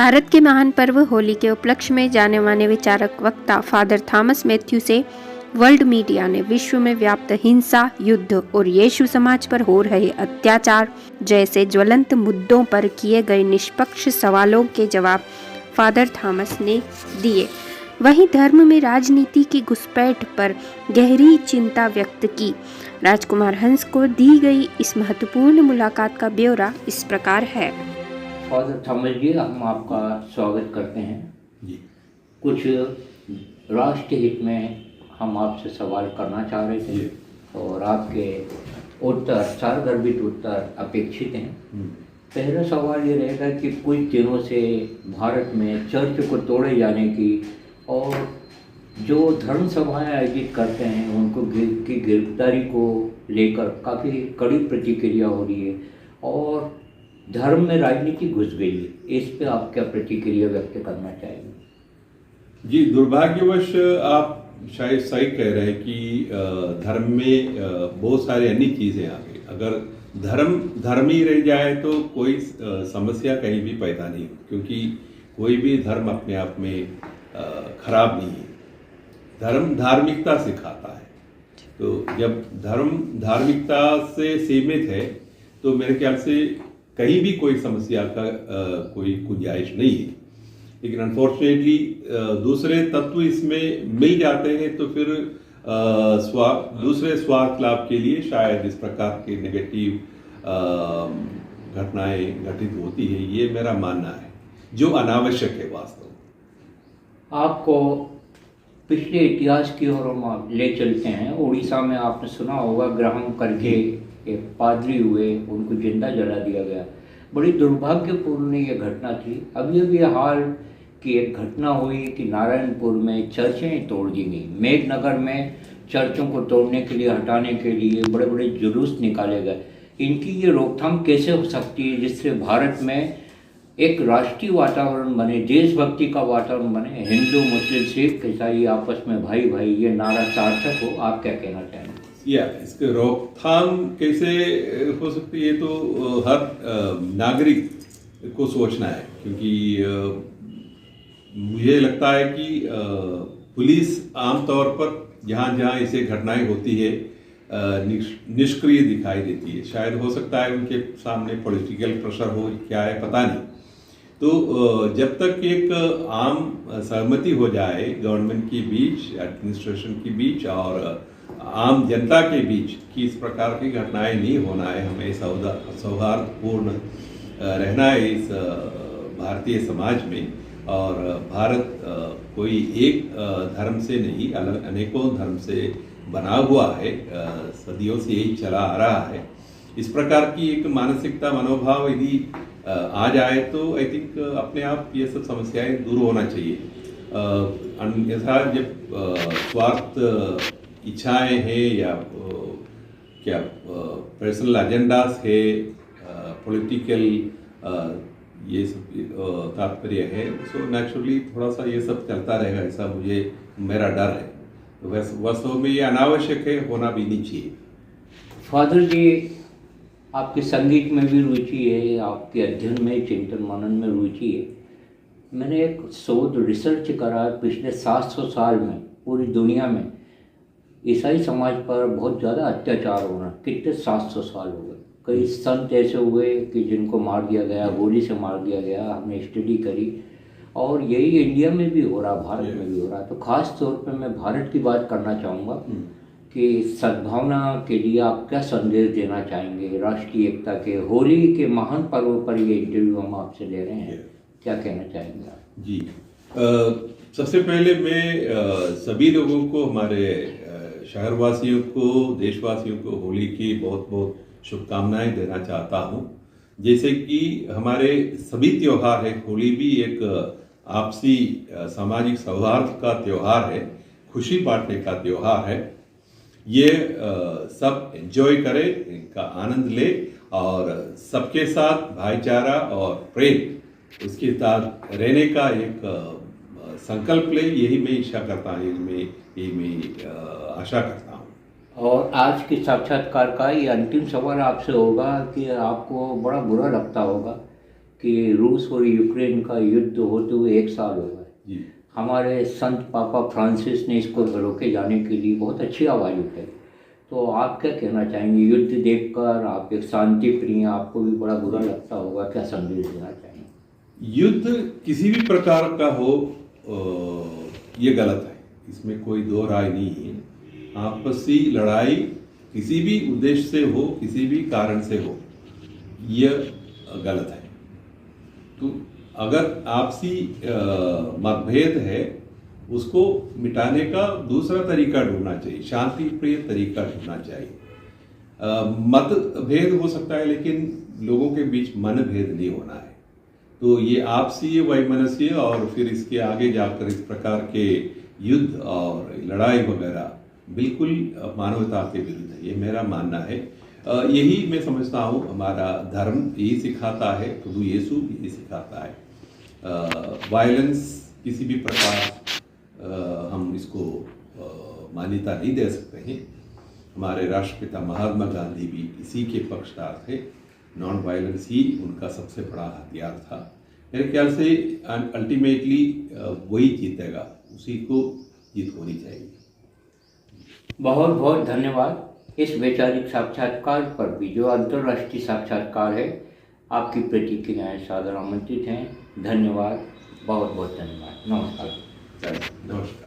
भारत के महान पर्व होली के उपलक्ष्य में जाने माने विचारक वक्ता फादर थॉमस मैथ्यू से वर्ल्ड मीडिया ने विश्व में व्याप्त हिंसा, युद्ध और यीशु समाज पर हो रहे अत्याचार जैसे ज्वलंत मुद्दों पर किए गए निष्पक्ष सवालों के जवाब फादर थॉमस ने दिए। वहीं धर्म में राजनीति की घुसपैठ पर गहरी चिंता व्यक्त की। राजकुमार हंस को दी गई इस महत्वपूर्ण मुलाकात का ब्यौरा इस प्रकार है। फादर थॉमस जी, हम आपका स्वागत करते हैं जी। कुछ राष्ट्र हित में हम आपसे सवाल करना चाह रहे थे और आपके उत्तर सारगर्भित उत्तर अपेक्षित हैं। पहला सवाल ये रहेगा कि कुछ दिनों से भारत में चर्च को तोड़े जाने की और जो धर्म सभाएं आयोजित करते हैं उनको की गिरफ्तारी को लेकर काफ़ी कड़ी प्रतिक्रिया हो रही है और धर्म में राजनीति घुस गई है। इस पे आप क्या प्रतिक्रिया व्यक्त करना चाहेंगे? जी, दुर्भाग्यवश आप शायद सही कह रहे हैं कि धर्म में बहुत सारे अन्य चीज़ें आ गई। अगर धर्म ही रह जाए तो कोई समस्या कहीं भी पैदा नहीं हो, क्योंकि कोई भी धर्म अपने आप में खराब नहीं है। धर्म धार्मिकता सिखाता है, तो जब धर्म धार्मिकता से सीमित है तो मेरे ख्याल से कहीं भी कोई समस्या का कोई गुंजाइश नहीं है। लेकिन अनफॉर्चुनेटली दूसरे तत्व इसमें मिल जाते हैं तो फिर दूसरे स्वार्थ लाभ के लिए शायद इस प्रकार के नेगेटिव घटनाएं घटित होती है। ये मेरा मानना है, जो अनावश्यक है वास्तव में। आपको पिछले इतिहास की ओर हम ले चलते हैं। उड़ीसा में आपने सुना होगा, ग्राहम करके एक पादरी हुए, उनको जिंदा जला दिया गया। बड़ी दुर्भाग्यपूर्ण ये घटना थी। अभी हाल की एक घटना हुई कि नारायणपुर में चर्चें तोड़ दी गई। मेघनगर में चर्चों को तोड़ने के लिए, हटाने के लिए बड़े बड़े जुलूस निकाले गए। इनकी ये रोकथाम कैसे हो सकती है जिससे भारत में एक राष्ट्रीय वातावरण बने, देशभक्ति का वातावरण बने, हिंदू मुस्लिम सिख ईसाई आपस में भाई भाई ये नारा सार्थक हो? आप क्या कहना चाहेंगे? इसके रोकथाम कैसे हो सकती है तो हर नागरिक को सोचना है, क्योंकि मुझे लगता है कि पुलिस आमतौर पर जहाँ जहाँ ऐसे घटनाएं होती है निष्क्रिय दिखाई देती है। शायद हो सकता है उनके सामने पॉलिटिकल प्रेशर हो, क्या है पता नहीं। तो जब तक एक आम सहमति हो जाए गवर्नमेंट के बीच, एडमिनिस्ट्रेशन के बीच और आम जनता के बीच कि इस प्रकार की घटनाएं नहीं होना है, हमें सौहार्दपूर्ण रहना है इस भारतीय समाज में। और भारत कोई एक धर्म से नहीं, अनेकों धर्म से बना हुआ है, सदियों से यही चला आ रहा है। इस प्रकार की एक मानसिकता, मनोभाव यदि आ जाए तो आई थिंक अपने आप ये सब समस्याएं दूर होना चाहिए। अन्यथा जब स्वार्थ इच्छाएं हैं या क्या पर्सनल एजेंडास है, पॉलिटिकल ये सब तात्पर्य है, सो नेचुरली थोड़ा सा ये सब चलता रहेगा, ऐसा मेरा डर है। तो वास्तव में ये अनावश्यक है, होना भी नहीं चाहिए। फादर जी, आपके संगीत में भी रुचि है, आपके अध्ययन में, चिंतन मनन में रुचि है। मैंने एक शोध रिसर्च करा, पिछले 700 साल में पूरी दुनिया में ईसाई समाज पर बहुत ज़्यादा अत्याचार होना। कितने 700 साल हो गए। कई संत ऐसे हुए कि जिनको मार दिया गया, गोली से मार दिया गया। हमने स्टडी करी और यही इंडिया में भी हो रहा, भारत में भी हो रहा। तो ख़ास तौर पे मैं भारत की बात करना चाहूँगा कि सद्भावना के लिए आप क्या संदेश देना चाहेंगे राष्ट्रीय एकता के, होली के महान पर्व पर ये इंटरव्यू हम आपसे ले रहे हैं, क्या कहना चाहेंगे आप? जी, सबसे पहले मैं सभी लोगों को, हमारे शहरवासियों को, देशवासियों को होली की बहुत बहुत शुभकामनाएं देना चाहता हूं। जैसे कि हमारे सभी त्योहार है, होली भी एक आपसी सामाजिक सौहार्द का त्योहार है, खुशी बांटने का त्योहार है। ये सब एंजॉय करें, इनका आनंद ले और सबके साथ भाईचारा और प्रेम उसके साथ रहने का एक संकल्प ले। यही मैं इच्छा करता हूँ, यही मैं आशा करता हूँ। और आज के साक्षात्कार का ये अंतिम सवाल आपसे होगा कि आपको बड़ा बुरा लगता होगा कि रूस और यूक्रेन का युद्ध होते हुए 1 साल हो गए। जी। हमारे संत पापा फ्रांसिस ने इसको रोके जाने के लिए बहुत अच्छी आवाज़ उठाई। तो आप क्या कहना चाहेंगे? युद्ध देखकर आप एक शांति प्रिय, आपको भी बड़ा बुरा लगता होगा, क्या संदेश देना चाहेंगे? युद्ध किसी भी प्रकार का हो ये गलत है, इसमें कोई दो राय नहीं है। आपसी लड़ाई किसी भी उद्देश्य से हो, किसी भी कारण से हो, यह गलत है। तो अगर आपसी मतभेद है, उसको मिटाने का दूसरा तरीका ढूंढना चाहिए, शांति प्रिय तरीका ढूंढना चाहिए। मतभेद हो सकता है, लेकिन लोगों के बीच मनभेद नहीं होना है। तो ये आपसी वैमनस्य और फिर इसके आगे जाकर इस प्रकार के युद्ध और लड़ाई वगैरह बिल्कुल मानवता के विरुद्ध है, ये मेरा मानना है। यही मैं समझता हूँ हमारा धर्म यही सिखाता है, प्रभु यीशु यही सिखाता है। वायलेंस किसी भी प्रकार हम इसको मान्यता नहीं दे सकते हैं। हमारे राष्ट्रपिता महात्मा गांधी भी इसी के पक्षधर थे। नॉन वायलेंस ही उनका सबसे बड़ा हथियार था। मेरे ख्याल से अल्टीमेटली वही जीतेगा, उसी को जीत होनी चाहिए। बहुत बहुत धन्यवाद। इस वैचारिक साक्षात्कार पर भी, जो अंतर्राष्ट्रीय साक्षात्कार है, आपकी प्रतिक्रियाएं सादर आमंत्रित हैं। धन्यवाद, बहुत बहुत धन्यवाद। नमस्कार। नमस्कार।